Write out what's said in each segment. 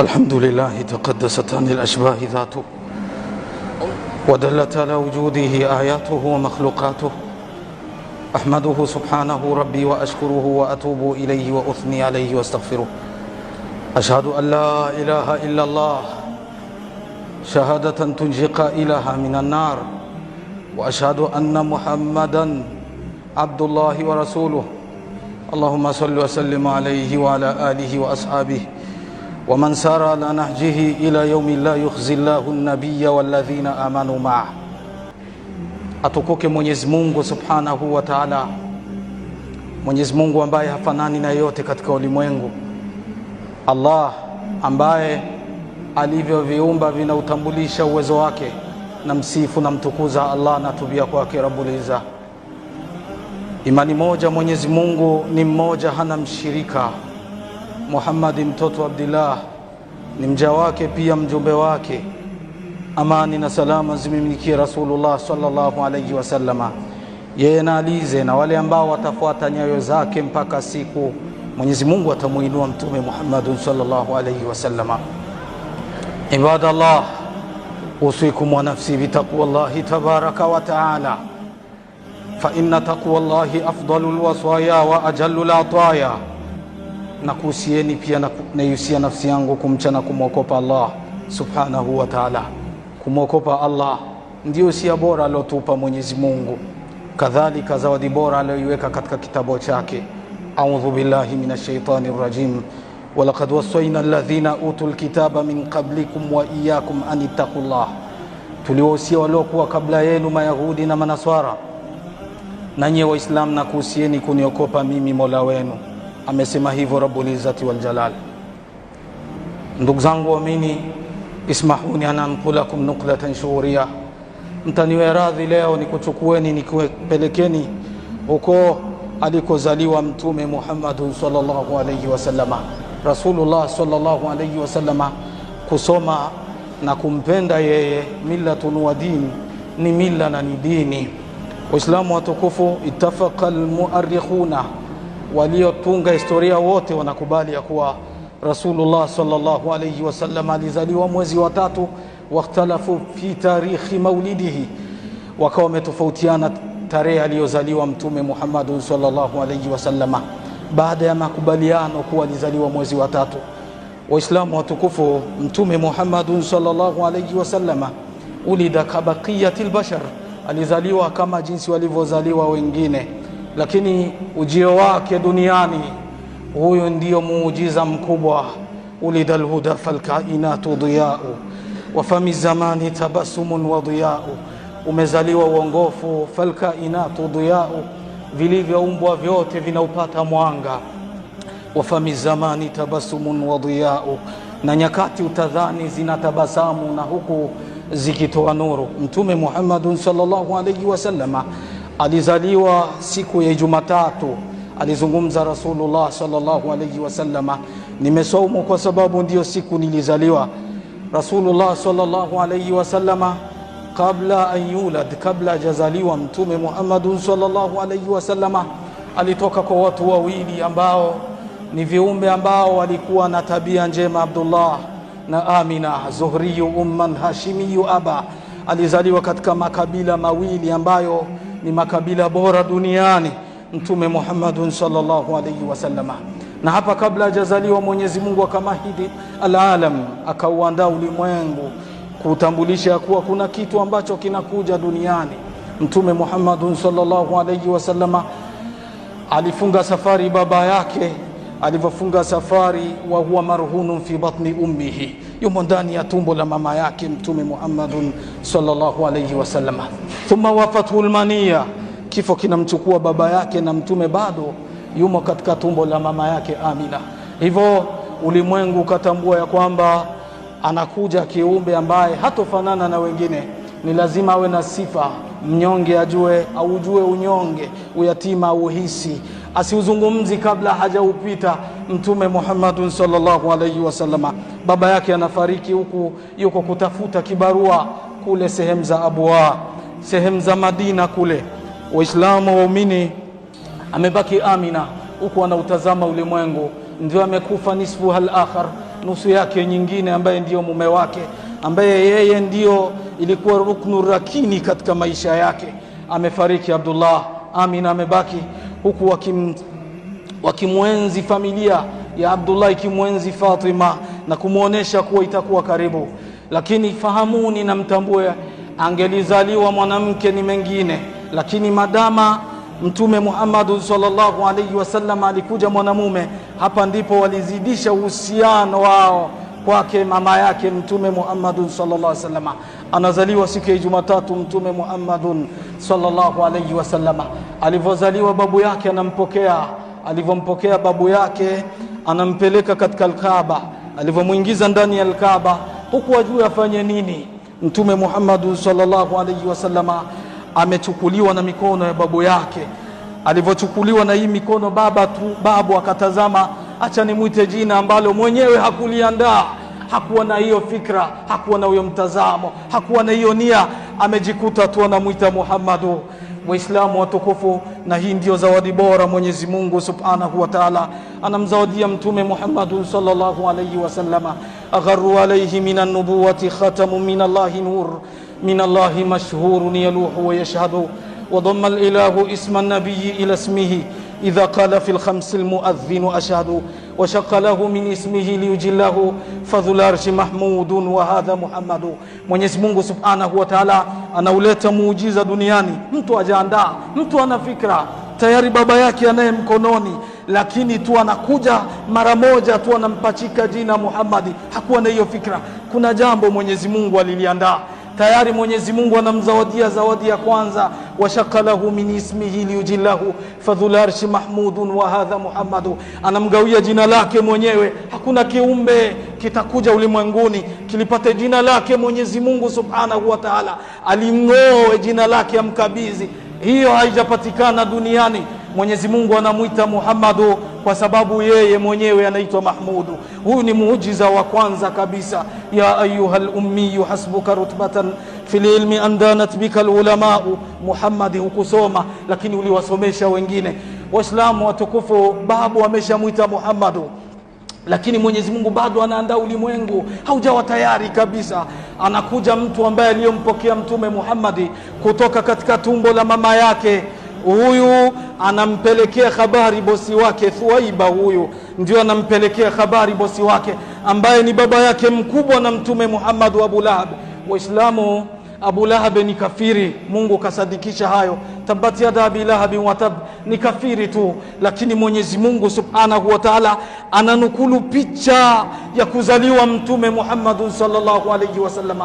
الحمد لله تقدست عن الأشباه ذاته، ودلت على وجوده آياته ومخلوقاته. أحمده سبحانه ربي وأشكره وأتوب إليه وأثني عليه واستغفره. أشهد أن لا إله إلا الله شهادة تنجي قائلها من النار، وأشهد أن محمدا عبد الله ورسوله. اللهم صل وسلم عليه وعلى آله وأصحابه ومن سار على نهجه إلى يوم لا يخزي الله النبي والذين آمنوا معه. Atukuke Mwenyezi Mungu Subhanahu wa Ta'ala, Mwenyezi Mungu ambaye hafanani na yote katika ulimwengu, Allah ambaye alivyoviumba vinautambulisha uwezo wake, na msifu na mtukuza Allah na tubia kwake Rabbul Izza. Imani moja, Mwenyezi Mungu ni mmoja, hana mshirika. Muhammad mtoto Abdullah ni mja wake pia mjumbe wake. Amani na salama zimimilikie Rasulullah sallallahu alayhi wasallama, yeye na alize na wale ambao watafuata nyayo zake mpaka siku Mwenyezi Mungu atamuinua Mtume Muhammad sallallahu alayhi wasallama. Ibadallah, usikum wa nafsi bitaqwallahi tabaraka wa ta'ala, fa inna taqwallahi afdalul wasaya wa ajallul ataya. Na kuhusieni pia naihusia nafsi yangu kumcha na kumwogopa Allah subhanahu wa ta'ala. Kumwogopa Allah ndio usia bora aliotupa Mwenyezi Mungu, kadhalika zawadi bora aliyoiweka katika kitabu chake. A'udhu billahi minash shaitani rrajim. Wa laqad wassayna alladhina utul kitaba min qablikum wa iyyakum an ittaqullah. Tuliwahusia waliokuwa kabla yenu Mayahudi na Manaswara, na nyie Waislamu na kuhusieni kuniogopa mimi Mola wenu. Amesema hivyo Rabbul Izzati wal Jalal. Ndugu zangu waamini, ismahuni ana anqulakum nuqlatan shuhuria. Mtaniwe radhi leo nikuchukueni nikupelekeni huko alikozaliwa Mtume Muhammad sallallahu alayhi wasallama, Rasulullah sallallahu alayhi wasallama, kusoma na kumpenda yeye. Millatun wa din, ni mila na ni dini. Waislamu watukufu, ittafaqa almuarrikhuna, waliotunga historia wote wanakubali ya kuwa Rasulullah sallallahu alayhi wasallam alizaliwa mwezi wa 3. Wakhtalafu fi tarikhi maulidihi, wakawa wametofautiana tarehe aliyozaliwa Mtume Muhammad sallallahu alayhi wasallam, baada ya makubaliano kuwa alizaliwa mwezi wa 3. Waislamu watukufu, Mtume Muhammad sallallahu alayhi wasallam ulida kabaqiyatil bashar, alizaliwa kama jinsi walivyozaliwa wengine, lakini ujio wake duniani, huyo ndio muujiza mkubwa. Ulida alhuda falkainatu diyau wa fami zamani tabassumun wa diyau, umezaliwa uongofu. Falkainatu diyau, vilivyoumbwa vyote vinaupata mwanga. Wa fami zamani tabassumun wa diyau, na nyakati utadhani zinatabasamu na huku zikitoa nuru. Mtume Muhammad sallallahu alayhi wasallama alizaliwa siku ya Jumatatu. Alizungumza Rasulullah sallallahu alayhi wasallama, nimesaumu kwa sababu ndio siku nilizaliwa. Rasulullah sallallahu alayhi wasallama kabla an yulad, kabla jazaliwa Mtume Muhammad sallallahu alayhi wasallama, alitoka kwa watu wawili ambao ni viumbe ambao walikuwa na tabia njema, Abdullah na Amina, Zuhriyu umman Hashimiyu aba. Alizaliwa katika makabila mawili ambayo ni makabila bora duniani, Mtume Muhammad sallallahu alayhi wasallama. Na hapa kabla hajazaliwa Mwenyezi Mungu akamahidi alalam, akauandaa ulimwengu kutambulisha kuwa kuna kitu ambacho kinakuja duniani. Mtume Muhammad sallallahu alayhi wasallama alifunga safari baba yake, alivyofunga safari, wa huwa marhunun fi batni ummihi, yumo ndani ya tumbo la mama yake Mtume Muhammad sallallahu alayhi wasallama. Thumma wafatul mania, kifo kinamchukua baba yake na Mtume bado yumo katika tumbo la mama yake Amina. Hivyo ulimwengu ukatambua ya kwamba anakuja kiumbe ambaye hatofanana na wengine, ni lazima awe na sifa. Mnyonge ajue au ujue unyonge, uyatima uhisi, asiuzungumzi kabla hajaupita. Mtume Muhammad sallallahu alayhi wasallama, baba yake anafariki, huku yuko kutafuta kibarua kule sehemu za Abwa, sehemu za Madina kule. Waislamu waumini, amebaki Amina huku anautazama ulimwengu, ndio amekufa nisfu hal akhar, nusu yake nyingine ambaye ndiyo mume wake, ambaye yeye ndiyo ilikuwa ruknu rakini katika maisha yake, amefariki. Abdullah Amin amebaki, huku wakimwenzi familia ya Abdullah ikimwenzi Fatima na kumuonesha kuwa itakuwa karibu. Lakini fahamuni na mtambue, angelizaliwa mwanamke ni mengine, lakini madama Mtume Muhammad sallallahu alaihi wasallam alikuja mwanamume, hapa ndipo walizidisha uhusiano wao kwake mama yake Mtume Muhammad sallallahu alaihi wasallam. Anazaliwa siku ya Jumatatu Mtume Muhammad sallallahu alaihi wasallam. Alivyozaliwa babu yake anampokea, alivyompokea babu yake anampeleka katika Al-Kaaba. Alivyomuingiza ndani ya Al-Kaaba, huku ajue afanye nini, Mtume Muhammad sallallahu alaihi wasallam amechukuliwa na mikono ya babu yake. Alivyochukuliwa na hii mikono, babu akatazama, acha nimuite jina ambalo mwenyewe hakuliandaa. Hakuwa na hiyo fikra, hakuwa na hiyo mtazamo, hakuwa na hiyo nia, amejikuta tu anamuita Muhammadu. Waislamu watukufu, na hii ndio zawadi bora Mwenyezi Mungu Subhanahu wa Ta'ala anamzawadia Mtume Muhammad sallallahu alayhi wasallam. Agharu alayhi minan nubuwati khatamun min Allahi nur, min Allahi mashhurun yaluhu wa yashhadu. وضم الإله اسم النبي إلى اسمه إذا قال في الخمس المؤذن أشهد. وشق له من اسمه ليجله فذو العرش محمود وهذا محمد. Mwenyezi Mungu Subhanahu wa Ta'ala anauleta muujiza duniani. Mtu ajaandaa, mtu ana fikra tayari, baba yake anaye mkononi, lakini tu anakuja mara moja tu anampachika jina Muhammadi. Hakuwa na hiyo fikra. Kuna jambo Mwenyezi Mungu aliliandaa tayari. Mwenyezi Mungu anamzawadia zawadi ya kwanza, washakalahu min ismihi liyujillahu fadhul arshi mahmudun wa hadha Muhammadu. Anamgawia jina lake mwenyewe. Hakuna kiumbe kitakuja ulimwenguni kilipate jina lake Mwenyezi Mungu Subhanahu wa Ta'ala alimngoe jina lake amkabizi. Hiyo haijapatikana duniani. Mwenyezi Mungu anamuita Muhammadu kwa sababu yeye mwenyewe anaitwa Mahmudu. Huyu ni muujiza wa kwanza kabisa. Ya ayyuhal ummi hasbuka rutbatan fil ilmi andanat bika ulama. Muhammad hukusoma, lakini uliwasomesha wengine. Waislamu watukufu, babu ameshamuita Muhammadu, lakini Mwenyezi Mungu bado anaandaa ulimwengu, haujawa tayari kabisa. Anakuja mtu ambaye aliyompokea Mtume Muhammad kutoka katika tumbo la mama yake. Huyu anampelekea habari bosi wake Thuwaiba. Huyu ndio anampelekea habari bosi wake ambaye ni baba yake mkubwa na Mtume Muhammad wa Abu Lahab. Waislamu, Abu Lahab ni kafiri. Mungu kasadikisha hayo, tabati yada Abi Lahab wa tab, ni kafiri tu. Lakini Mwenyezi Mungu Subhanahu wa Ta'ala ananukulu picha ya kuzaliwa Mtume Muhammad sallallahu alayhi wasallam.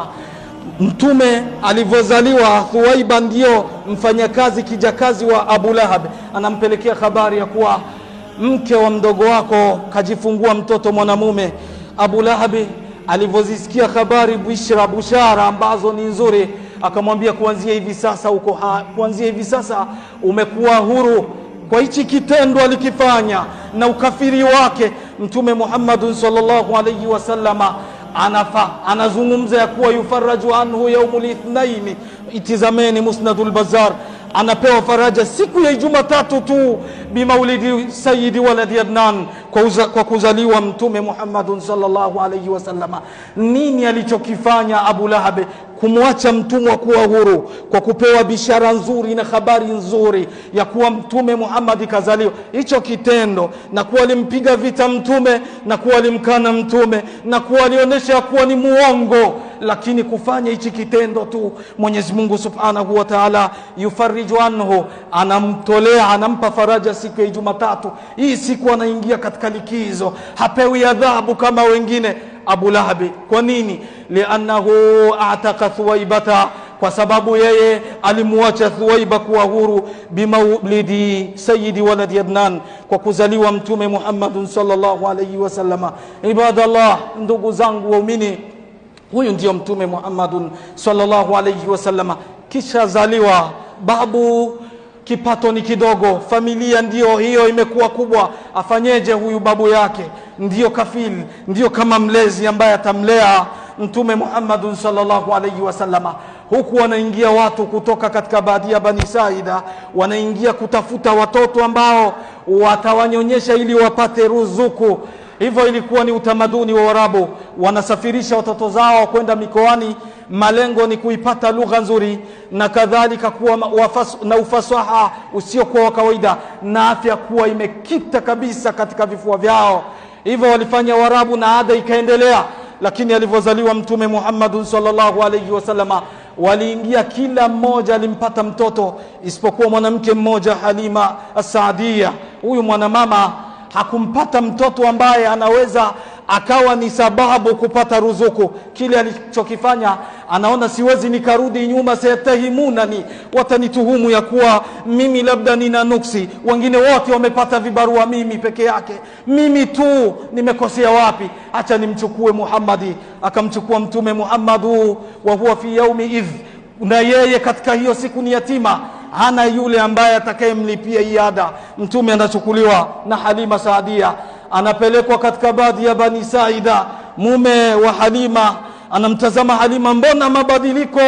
Mtume alivyozaliwa, Thuwaiba ndio mfanyakazi kijakazi wa Abu Lahab, anampelekea habari ya kuwa mke wa mdogo wako kajifungua mtoto mwanamume. Abu Lahab alivyozisikia habari bushara ambazo ni nzuri, akamwambia kuanzia hivi sasa umekuwa huru. Kwa hichi kitendo alikifanya na ukafiri wake, Mtume Muhammad sallallahu alayhi wasallama anazungumza ya kuwa yufaraju anhu yaumul ithnaini. Itizameni Musnadul Bazzar, anapewa faraja siku ya Jumatatu tu, bimaulidi sayyidi waladi Adnan, kwa kuzaliwa Mtume Muhammad sallallahu alayhi wasallam. Nini alichokifanya Abu Lahab? Kumwacha mtumwa kuwa huru kwa kupewa bishara nzuri na habari nzuri ya kuwa Mtume Muhammad kazaliwa. Hicho kitendo, na kuwa alimpiga vita Mtume, na kuwa alimkana Mtume, na kuwa alionyesha kuwa ni muongo, lakini kufanya hichi kitendo tu, Mwenyezi Mungu Subhanahu wa Ta'ala yufariju anhu, anamtolea, anampa faraja siku ya Jumatatu. Hii siku anaingia katika likizo, hapewi adhabu kama wengine. Abu Lahab, kwa nini? Li'annahu a'taqa Thuwaibata, kwa sababu yeye alimuacha Thuwaiba kuwa huru, bimaulidi sayyidi waladi Adnan, kwa kuzaliwa Mtume Muhammad sallallahu alayhi wasallam. Ibadallah, ndugu zangu waumini, huyu ndio Mtume Muhammad sallallahu alayhi wasallam. Kisha zaliwa babu, kipato ni kidogo, familia ndio hiyo imekuwa kubwa. Afanyeje huyu babu yake? Ndio kafil, ndio kama mlezi ambaye atamlea Mtume Muhammad sallallahu alayhi wasallama. Huku wanaingia watu kutoka katika baadhi Bani Saida, wanaingia kutafuta watoto ambao watawanyonyesha ili wapate ruzuku. Hivyo ilikuwa ni utamaduni wa Waarabu, wanasafirisha watoto zao kwenda mikoani, malengo ni kuipata lugha nzuri na kadhalika kuwa na ufasaha usiokuwa wa kawaida na afya kuwa imekita kabisa katika vifua vyao. Hivyo walifanya Waarabu na ada ikaendelea. Lakini alivyozaliwa Mtume Muhammad sallallahu alayhi wasallama, waliingia kila mmoja alimpata mtoto isipokuwa mwanamke mmoja, Halima as-Saadia. Huyu mwanamama hakumpata mtoto ambaye anaweza akawa ni sababu kupata ruzuku. Kile alichokifanya, anaona siwezi nikarudi nyuma, sayatahimunani, watanituhumu ya kuwa mimi labda nina nuksi, wengine wote wamepata vibarua, mimi peke yake, mimi tu nimekosea wapi? Acha nimchukue Muhammadi. Akamchukua Mtume Muhammadu wa huwa fi yaumi idh, na yeye katika hiyo siku ni yatima, hana yule ambaye atakayemlipia iada. Mtume anachukuliwa na Halima Saadia, anapelekwa katika baadhi ya Bani Saida. Mume wa Halima anamtazama Halima, mbona mabadiliko?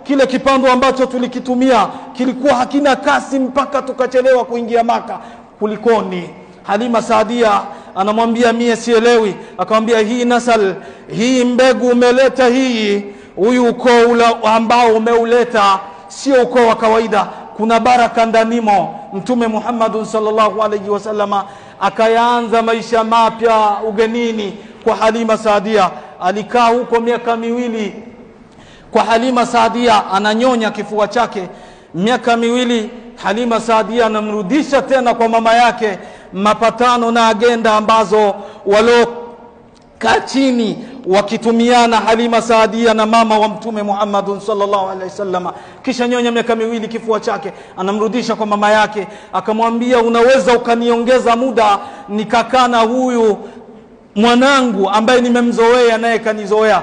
Kile kipando ambacho tulikitumia kilikuwa hakina kasi mpaka tukachelewa kuingia Maka, kulikoni? Halima Saadia anamwambia, mie sielewi. Akamwambia, hii nasal, hii mbegu umeleta, hii huyu ukoo ambao umeuleta sio ukoo wa kawaida, kuna baraka ndanimo. Mtume Muhammad sallallahu alayhi wasallama akaanza maisha mapya ugenini kwa Halima Saadia. Alikaa huko miaka miwili kwa Halima Saadia, ananyonya kifua chake miaka miwili. Halima Saadia anamrudisha tena kwa mama yake, mapatano na agenda ambazo walokaa chini wakitumiana Halima Saadia na mama wa Mtume Muhammad sallallahu alaihi wasallam. Kisha nyonya miaka miwili kifua chake, anamrudisha kwa mama yake, akamwambia, unaweza ukaniongeza muda nikakaa na huyu mwanangu ambaye nimemzoea naye kanizoea.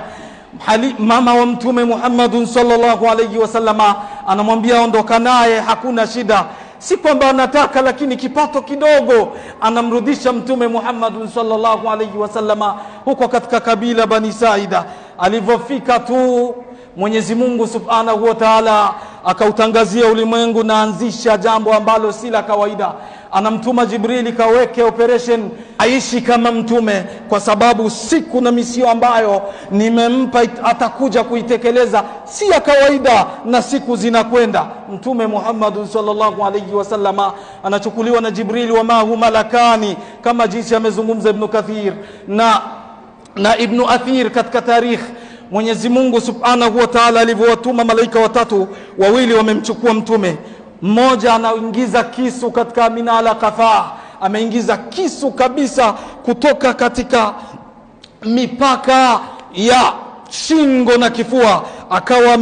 Mama wa Mtume Muhammad sallallahu alaihi wasallama anamwambia, ondoka naye, hakuna shida. Si kwamba anataka, lakini kipato kidogo. Anamrudisha Mtume Muhammad sallallahu alaihi wasallama huko katika kabila Bani Saida. Alivyofika tu, Mwenyezi Mungu Subhanahu wa Ta'ala akautangazia ulimwengu na anzisha jambo ambalo si la kawaida. Anamtuma Jibrili kaweke operation aishi kama mtume, kwa sababu siku na misio ambayo nimempa atakuja kuitekeleza si ya kawaida, na siku zinakwenda. Mtume Muhammad sallallahu alayhi wasallama anachukuliwa na Jibrili, wa ma huma malakani, kama jinsi amezungumza Ibn Kathir na Ibn Athir katika tarikh. Mwenyezi Mungu Subhanahu wa Ta'ala alivyowatuma malaika watatu, wawili wamemchukua mtume. Mmoja anaingiza kisu katika minala kafaa, ameingiza kisu kabisa kutoka katika mipaka ya shingo na kifua, akawa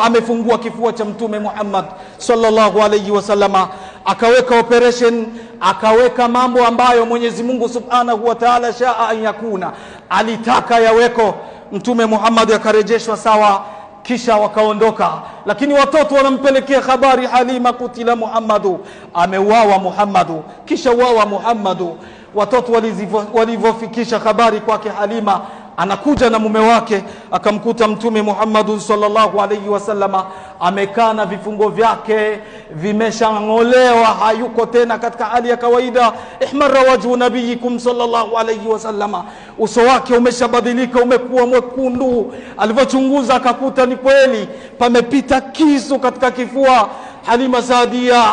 amefungua kifua cha Mtume Muhammad sallallahu alayhi wasallama. Akaweka operation, akaweka mambo ambayo Mwenyezi Mungu Subhanahu wa Ta'ala shaa an yakuna, alitaka yaweko. Mtume Muhammad akarejeshwa sawa, kisha wakaondoka. Lakini watoto wanampelekea habari, Halima kutila Muhammadu, ameuawa Muhammadu, kisha uawa Muhammadu. Watoto walivyofikisha habari kwake Halima, anakuja na mume wake, akamkuta Mtume Muhammad sallallahu alayhi wasallama amekaa na vifungo vyake vimeshang'olewa, hayuko tena katika hali ya kawaida. Ihmarra wajhu nabiyikum sallallahu alayhi wasallama, uso wake umeshabadilika, umekuwa mwekundu. Alivyochunguza akakuta ni kweli pamepita kisu katika kifua. Halima Saadia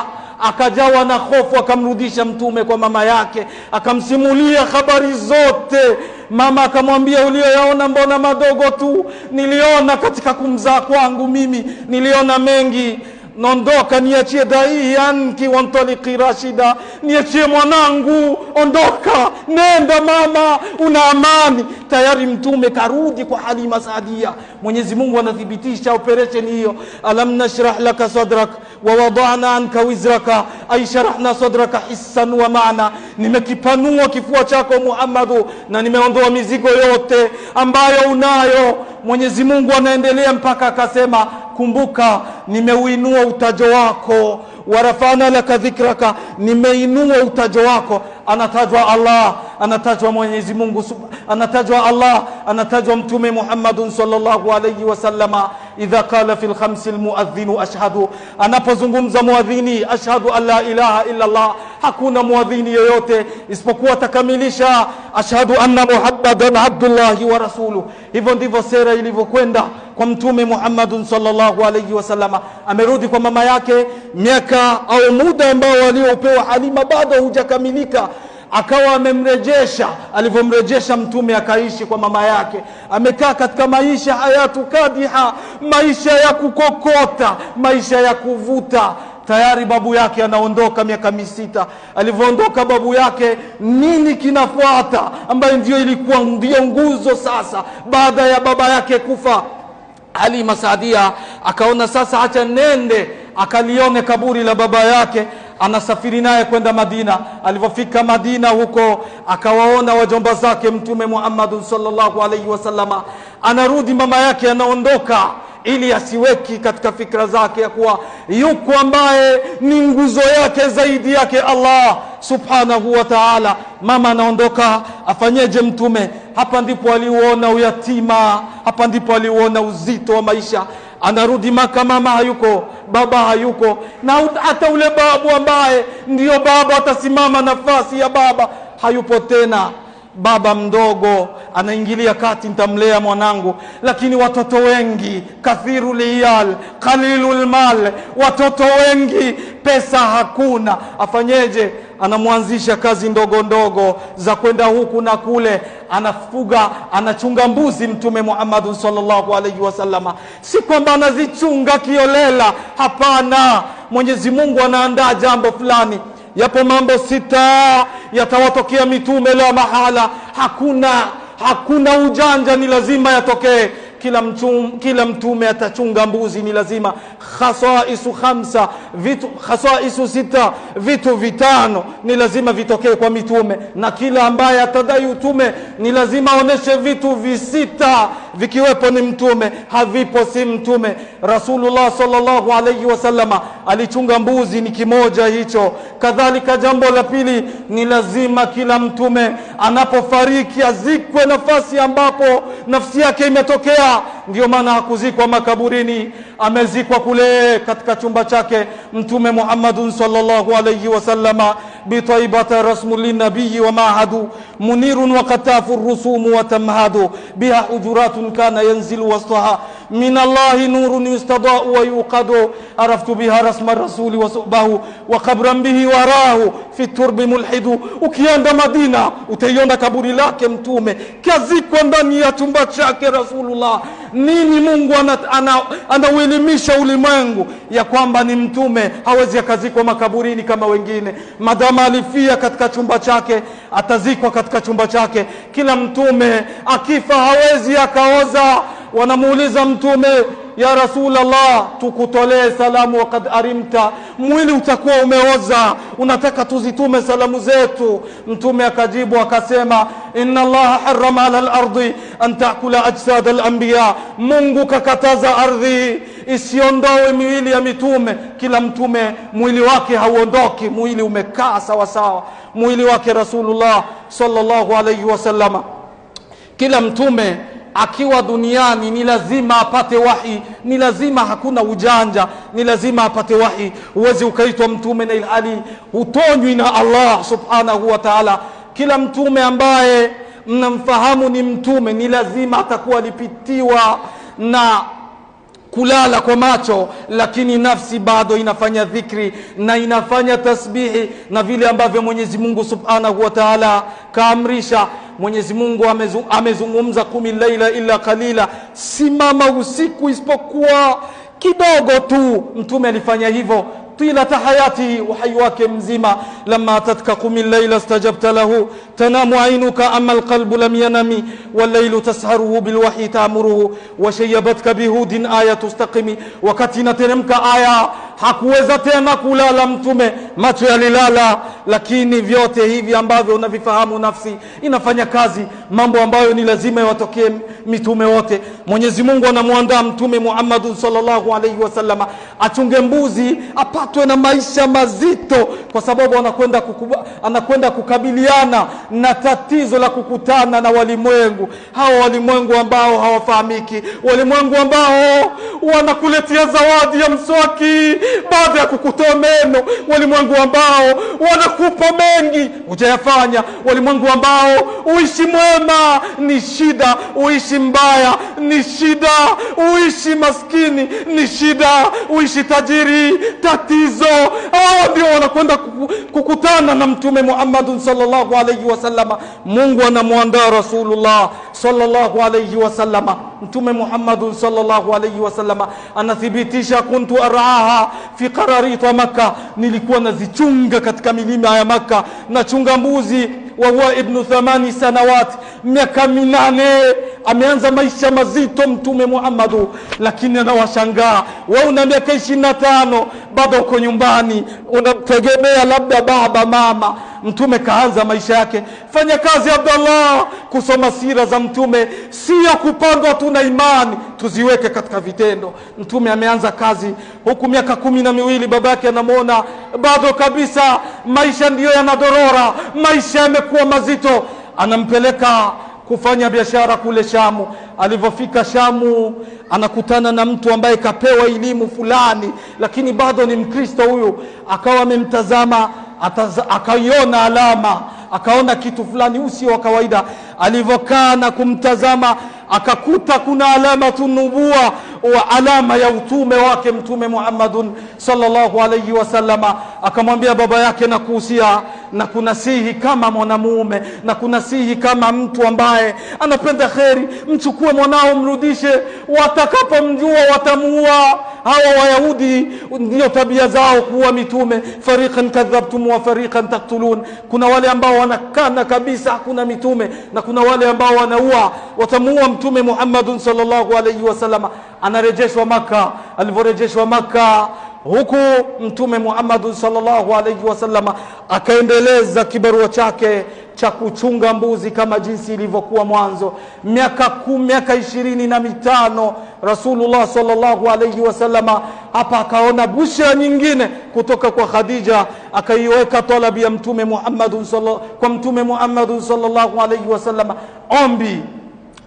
akajawa na hofu, akamrudisha mtume kwa mama yake, akamsimulia habari zote. Mama akamwambia, ulioyaona mbona madogo tu? Niliona katika kumzaa kwangu mimi, niliona mengi. Nondoka, niachie dai yanki wantaliki Rashida, niachie mwanangu, ondoka, nenda mama, una amani. Tayari mtume karudi kwa Halima Saadia. Mwenyezi Mungu anathibitisha operation hiyo, alam nashrah laka sadrak wa wada'na anka wizraka, ay sharahna sadraka hissan wa ma'na, nimekipanua kifua chako Muhammadu na nimeondoa mizigo yote ambayo unayo. Mwenyezi Mungu anaendelea mpaka akasema, kumbuka nimeuinua utajo wako, warafana laka dhikraka, nimeinua utajo wako. Anatajwa Allah, anatajwa Mwenyezi Mungu, anatajwa Allah, anatajwa Mtume Muhammad sallallahu alayhi wasallama. Idha qala fil khamsi almuadhdhin ashhadu, anapozungumza muadhini ashhadu an la ilaha illa Allah, hakuna muadhini yoyote isipokuwa atakamilisha ashhadu anna Muhammadan abdullahi wa rasuluhu. Hivyo ndivyo sera ilivyokwenda kwa Mtume Muhammadun sallallahu alayhi wasallam. Amerudi kwa mama yake, miaka au muda ambao aliopewa Halima bado hujakamilika, akawa amemrejesha. Alivyomrejesha Mtume akaishi kwa mama yake, amekaa katika maisha hayatu kadiha, maisha ya kukokota, maisha ya kuvuta. Tayari babu yake anaondoka miaka 6. Alivyoondoka babu yake, nini kinafuata ambayo ndio nguzo sasa baada ya baba yake kufa? Halima Saadia akaona sasa acha nende akalione kaburi la baba yake. Anasafiri naye kwenda Madina. Alipofika Madina huko akawaona wajomba zake Mtume Muhammad sallallahu alaihi wasallama. Anarudi mama yake anaondoka, ili asiweki katika fikra zake ya kuwa yuko ambaye ni nguzo yake zaidi yake Allah subhanahu wa ta'ala. Mama anaondoka, afanyeje Mtume? Hapa ndipo aliuona uyatima, hapa ndipo aliuona uzito wa maisha. Anarudi Maka, mama hayuko, baba hayuko, na hata ule babu ambaye ndio baba atasimama nafasi ya baba hayupo tena. Baba mdogo anaingilia kati, nitamlea mwanangu. Lakini watoto wengi, kathirul iyal qalilul mal, watoto wengi, pesa hakuna. Afanyeje? Anamwanzisha kazi ndogo ndogo za kwenda huku na kule. Anafuga, anachunga mbuzi Mtume Muhammad sallallahu alaihi wasallama. Si kwamba anazichunga kiolela, hapana. Mwenyezi Mungu anaandaa jambo fulani. Yapo mambo 6 yatawatokea mitume la mahala. Hakuna ujanja, ni lazima yatokee. Kila mtume atachunga mbuzi, ni lazima. Khasaisu 5, khasaisu 6, vitu 5 ni lazima vitokee kwa mitume. Na kila ambaye atadai utume ni lazima aoneshe vitu 6 vikiwepo ni mtume, havipo si mtume. Rasulullah sallallahu alayhi wasallama alichunga mbuzi, ni kimoja hicho. Kadhalika jambo la pili, ni lazima kila mtume anapofariki azikwe nafasi ambapo nafsi yake imetokea. Ndio maana hakuzikwa makaburini, amezikwa kule katika chumba chake Mtume Muhammadun sallallahu alayhi wasallama. Bitaibata rasmul linnabiyi wa mahadu munirun wa qatafu rusumu wa tamhadu biha hujuratun kana yanzilu wastaha min Allahi nurun yustadau wa yuqadu araftu biha rasma rasuli wa subahu wa qabran bihi warahu fi turbi mulhidu. Ukienda Madina utaiona kaburi lake Mtume kazikwa ndani ya chumba chake Rasulullah. Nini? Mungu anauelimisha ulimwengu ya kwamba ni mtume, hawezi akazikwa makaburini kama wengine. Madama alifia katika chumba chake, atazikwa katika chumba chake. Kila mtume akifa hawezi akaoza. Wanamuuliza Mtume, ya Rasulullah, tukutolee salamu wakad arimta, mwili utakuwa umeoza, unataka tuzitume salamu zetu? Mtume akajibu akasema, inna Allah harrama ala al-ardi an ta'kula ajsad al-anbiya, Mungu kakataza ardhi isiondoe miili ya mitume. Kila mtume mwili wake hauondoki, mwili umekaa sawa sawa, mwili wake Rasulullah sallallahu alayhi wasallama. Kila mtume akiwa duniani ni lazima apate wahi, ni lazima, hakuna ujanja, ni lazima apate wahi. Huwezi ukaitwa mtume na ilhali hutonywi na Allah subhanahu wa ta'ala. Kila mtume ambaye mnamfahamu ni mtume, ni lazima atakuwa alipitiwa na kulala kwa macho, lakini nafsi bado inafanya dhikri na inafanya tasbihi, na vile ambavyo Mwenyezi Mungu subhanahu wa ta'ala kaamrisha. Mwenyezi Mungu amezungumza qumi laila illa qalila, simama usiku isipokuwa kidogo tu. Mtume alifanya hivyo طيلة حياته وحي wake mzima. لما أتتك قم الليل استجبت له تنام عينك أما القلب لم ينم والليل تسهره بالوحي تأمره وشيبتك بهود آية تستقم. wakati inateremka aya hakuweza tena kulala mtume, macho yalilala. Lakini vyote hivi ambavyo unavifahamu, nafsi inafanya kazi, mambo ambayo ni lazima yatokee mitume wote. Mwenyezi Mungu anamuandaa Mtume Muhammad sallallahu alaihi wasallam achunge mbuzi, apatwe na maisha mazito, kwa sababu anakwenda kukabiliana na tatizo la kukutana na walimwengu. Hao walimwengu ambao hawafahamiki, walimwengu ambao wanakuletea zawadi ya mswaki baada ya kukutoa meno, walimwengu ambao wanakupa mengi hujayafanya, walimwengu ambao uishi mwema ni shida, uishi mbaya ni shida, uishi maskini ni shida, uishi tajiri tatizo. Hao ndio wanakwenda kukutana na Mtume Muhammad sallallahu alayhi wasallam. Mungu anamuandaa Rasulullah sallallahu alayhi wasallam. Mtume Muhammad sallallahu alayhi wasallam anathibitisha, kuntu araaha fi qararita Makkah, nilikuwa nazichunga katika milima ya Makkah, nachunga mbuzi. Wa huwa ibn 8 sanawat, miaka 8. Ameanza maisha mazito Mtume Muhammad, lakini anawashangaa wewe una miaka 25 bado uko nyumbani unamtegemea labda baba mama. Mtume kaanza maisha yake. Fanya kazi Abdallah, kusoma sira za Mtume, sio kupangwa tu na imani, tuziweke katika vitendo. Mtume ameanza kazi huku miaka 12, babake anamuona bado kabisa maisha ndiyo yanadorora, maisha yamekuwa mazito. Anampeleka kufanya biashara kule Shamu. Alivofika Shamu anakutana na mtu ambaye kapewa elimu fulani, lakini bado ni Mkristo huyu. Akawa amemtazama, akaiona alama, akaona kitu fulani usio wa kawaida. Alivokaa na kumtazama, akakuta kuna alama tunubuwa wa alama ya utume wake Mtume Muhammadun sallallahu alayhi wasallama. Akamwambia baba yake, na kuhusia na kunasihi kama mwanamume, na kunasihi kama mtu ambaye anapenda kheri, mchukue mwanao mrudishe, watakapomjua watamuua. Hawa Wayahudi ndio tabia zao kuwa mitume, fariqan kadhabtum wa fariqan taqtulun. Kuna wale ambao wanakana kabisa hakuna mitume, na kuna wale ambao wanaua, watamuua Mtume Muhammad sallallahu alayhi wasallam. Anarejeshwa Makkah. Alivorejeshwa Makkah, huku Mtume Muhammad sallallahu alayhi wasallam akaendeleza kibarua chake cha kuchunga mbuzi kama jinsi ilivyokuwa mwanzo. Miaka 25 Rasulullah sallallahu alayhi wasallam hapa akaona busha nyingine kutoka kwa Khadija, akaiweka talabi ya Mtume Muhammad kwa Mtume Muhammad sallallahu alayhi wasallam, ombi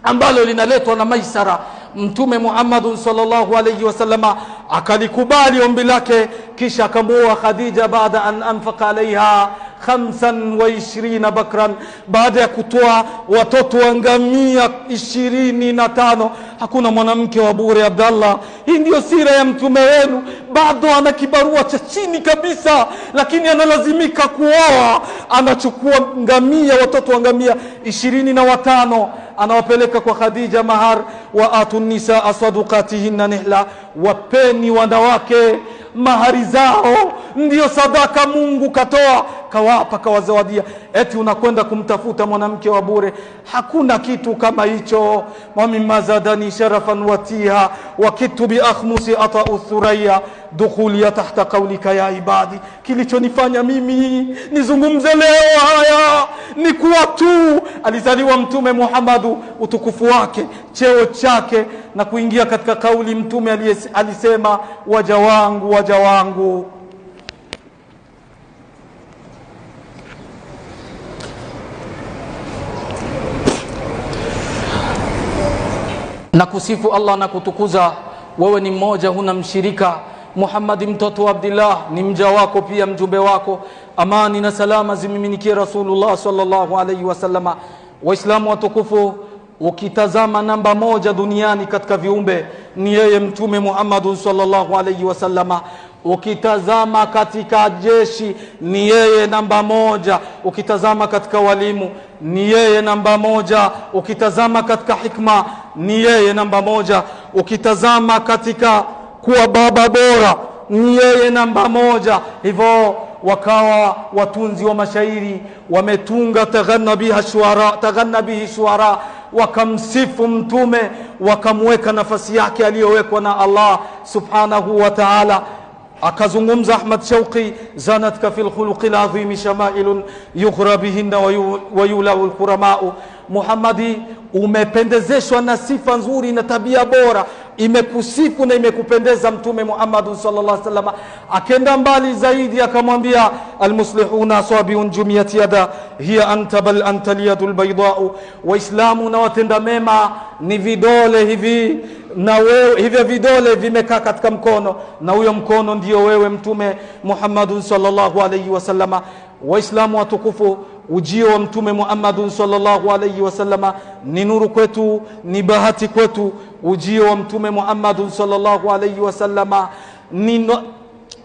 ambalo linaletwa na maisara. Mtume Muhammad sallallahu alayhi wasallam akalikubali ombi lake, kisha akamuoa Khadija baada an anfaqa alaiha 25 bakran, baada ya kutoa watoto wa ngamia 25. Hakuna mwanamke wa bure Abdallah. Hii ndio sira ya mtume wenu. Bado ana kibarua cha chini kabisa, lakini analazimika kuoa. Anachukua ngamia, watoto wa ngamia 25, anawapeleka kwa Khadija mahar. Wa atun nisaa sadaqatihinna nihla, wapeni wanawake mahari zao, ndio sadaka Mungu katoa, kawapa, kawazawadia. Eti unakwenda kumtafuta mwanamke wa bure? Hakuna kitu kama hicho. Wa mimma zadani sharafan watiha wa kitu bi akhmusi ata'u thuraya dukhulia tahta qawlika ya ibadi. Kilichonifanya mimi nizungumze leo haya ni kuwa tu alizaliwa Mtume Muhammad, utukufu wake, cheo chake, na kuingia katika kauli Mtume alisema, waja wangu, waja wangu. Na kusifu Allah na kutukuza, wewe ni mmoja, huna mshirika. Muhammad mtoto wa Abdullah ni mja wako, pia mjumbe wako. Amani na salama zimiminikie Rasulullah sallallahu alayhi wasallama. Waislamu watukufu, ukitazama namba 1 duniani katika viumbe ni yeye Mtume Muhammad sallallahu alayhi wasallama. Ukitazama katika jeshi ni yeye namba 1. Ukitazama katika walimu ni yeye namba 1. Ukitazama katika hikma ni yeye namba 1. Ukitazama katika kuwa baba bora ni yeye namba 1. Hivyo wakawa watunzi wa mashairi wametunga taghanna bihi shuara, wakamsifu mtume, wakamweka nafasi yake aliyowekwa na Allah subhanahu wa ta'ala. Akazungumza Ahmad Shauqi, zanatka fil khuluqil azim shama'ilun yughra bihinna wa yula al qurama'u Muhammadi, umependezeshwa na sifa nzuri na tabia bora, imekusifu na imekupendeza Mtume Muhammad sallallahu alaihi wasallam. Akenda mbali zaidi akamwambia, almuslihuna asabiun jumiyat yada hiya anta bal anta liyadul baydau, waislamu na watenda mema ni vidole hivi, na wewe hivyo vidole vimekaa katika mkono, na huyo mkono ndio wewe Mtume Muhammad sallallahu alaihi wasallam. Waislamu watukufu, ujio wa Mtume Muhammad sallallahu alaihi wasallam ni nuru kwetu, ni bahati kwetu. Ujio wa Mtume Muhammad sallallahu alaihi wasallam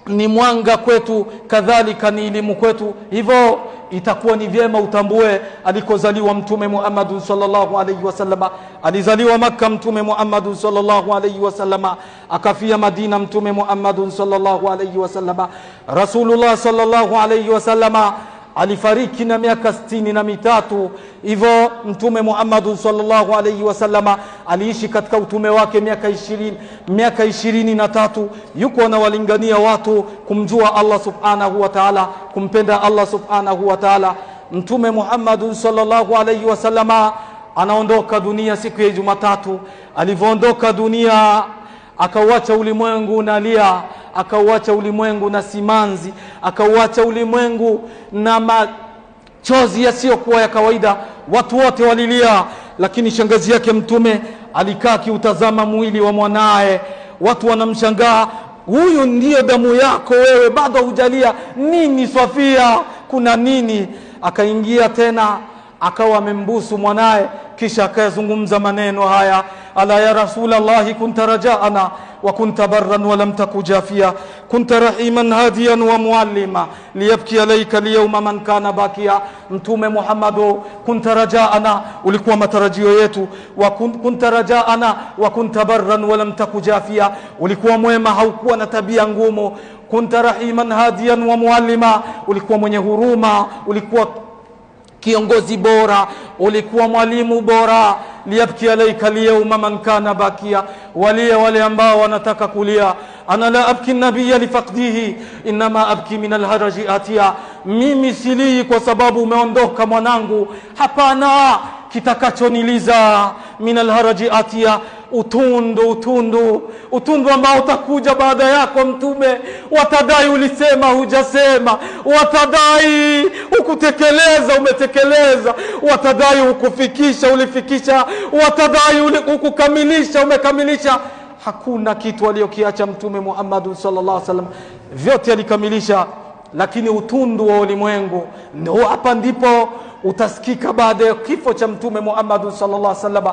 ni mwanga kwetu, kadhalika ni elimu kwetu. Hivyo itakuwa ni vyema utambue alikozaliwa Mtume Muhammad sallallahu alaihi wasallam. Alizaliwa Makkah Mtume Muhammad sallallahu alaihi wasallam, akafia Madina Mtume Muhammad sallallahu alaihi wasallam. Rasulullah sallallahu alaihi wasallam alifariki na miaka 63. Hivyo Mtume Muhammad sallallahu alaihi wasallam aliishi katika utume wake miaka 23. Yuko anawalingania watu kumjua Allah subhanahu wa ta'ala, kumpenda Allah subhanahu wa ta'ala. Mtume Muhammad sallallahu alaihi wasallam anaondoka dunia siku ya Jumatatu. Alivyoondoka dunia akauacha ulimwengu na lia, akauacha ulimwengu na simanzi, akauacha ulimwengu na machozi yasiyokuwa ya kawaida. Watu wote walilia, lakini shangazi yake Mtume alikaa kiutazama mwili wa mwanae. Watu wanamshangaa, huyu ndiyo damu yako wewe, bado hujalia nini Safia, kuna nini? Akaingia tena akawa amembusu mwanae, kisha akazungumza maneno haya, ala ya Rasulullah kunta rajaana wa kunta barran wa lam taku jafia, kunta rahiman hadiyan wa muallima liyabki alayka liyawma man kana bakia. Mtume Muhammad, kunta rajaana, ulikuwa matarajio yetu, wa kunta rajaana wa kunta barran wa lam taku jafia, ulikuwa mwema, haukuwa na tabia ngumu. Kunta rahiman hadiyan wa muallima, ulikuwa mwenye huruma, ulikuwa kiongozi bora, ulikuwa mwalimu bora. Liyabki alayka liyawma man kana bakia, wale ambao wanataka kulia. Ana la abki nabiyya lifaqdihi inma abki min alharaji atia, mimi silii kwa sababu umeondoka mwanangu, hapana, kitakachoniliza min alharaji atia, utundu ambao utakuja baada yako Mtume. Watadai ulisema hujasema, watadai ukutekeleza umetekeleza, watadai ukufikisha ulifikisha, watadai ukukamilisha umekamilisha. Hakuna kitu aliyokiacha Mtume Muhammad sallallahu alaihi wasallam, vyote alikamilisha. Lakini utundu wa ulimwengu ndio hapa ndipo utasikika baada ya kifo cha Mtume Muhammad sallallahu alaihi wasallam.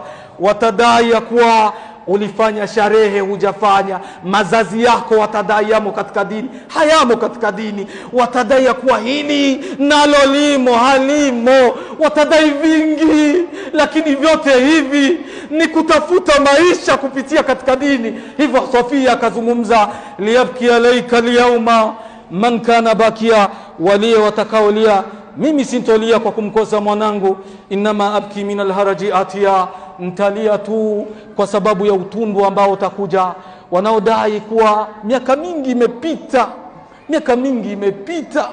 Watadai ya kuwa ulifanya sharehe, hujafanya. Mazazi yako watadai yamo katika dini, hayamo katika dini. Watadai ya kuwa hili nalo limo, halimo. Watadai vingi, lakini vyote hivi ni kutafuta maisha kupitia katika dini. Hivyo Safia akazungumza, liyabki alayka liyawma man kana bakia, walie watakaolia, mimi sintolia kwa kumkosa mwanangu. Inma abki min alharaji atia, ntalia tu kwa sababu ya utundu ambao utakuja. Wanaodai kuwa miaka mingi imepita,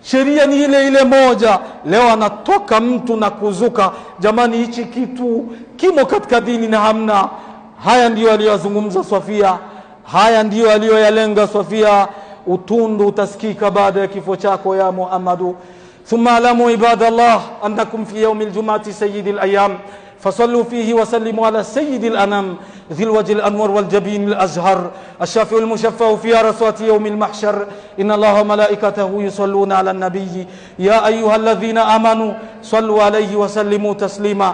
sheria ni ile moja, leo anatoka mtu na kuzuka, jamani hichi kitu kimo katika dini na hamna. Haya ndiyo aliyozungumza Safia, haya ndiyo aliyoyalenga Safia. Utundu utasikika baada ya kifo chako ya Muhammadu. Thumma alamu ibadallah annakum fi yawmil jum'ati sayyidil ayyam fasallu fihi wa sallimu ala sayyidil anam dhil wajhil anwar wal jabinil azhar ash-shafi'ul mushaffa'u fi rasati yawmil mahshar inna allaha wa malaikatahu yusalluna ala an-nabiyyi ya ayyuhalladhina amanu sallu alayhi wa sallimu taslima.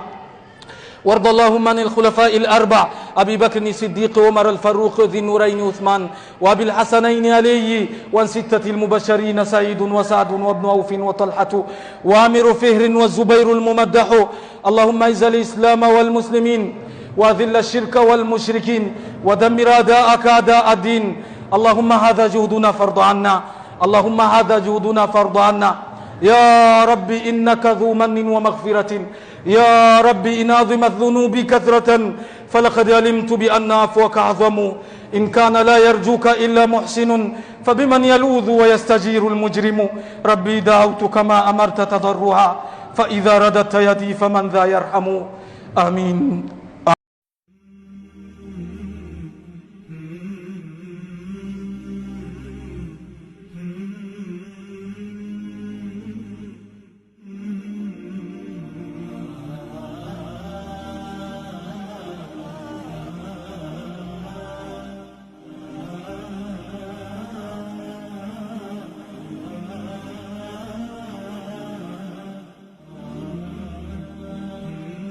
وارض اللهم عن الخلفاء الأربع أبي بكر الصديق وعمر الفاروق ذي النورين عثمان وأبي الحسنين علي، وعن ستة المبشرين سعيد وسعد وابن عوف وطلحة وعامر فهر والزبير الممدح. اللهم اعز الإسلام والمسلمين وأذل الشرك والمشركين ودمر أعداءك أعداء الدين. اللهم هذا جهدنا فرض عنا، اللهم هذا جهدنا فرض عنا. يا رب إنك ذو من ومغفرة، يا رب إن عظمت ذنوبي كثرة فلقد علمت بأن عفوك أعظم. إن كان لا يرجوك إلا محسن فبمن يلوذ ويستجير المجرم. ربي دعوتك ما أمرت تضرعا فإذا رددت يدي فمن ذا يرحم. آمين.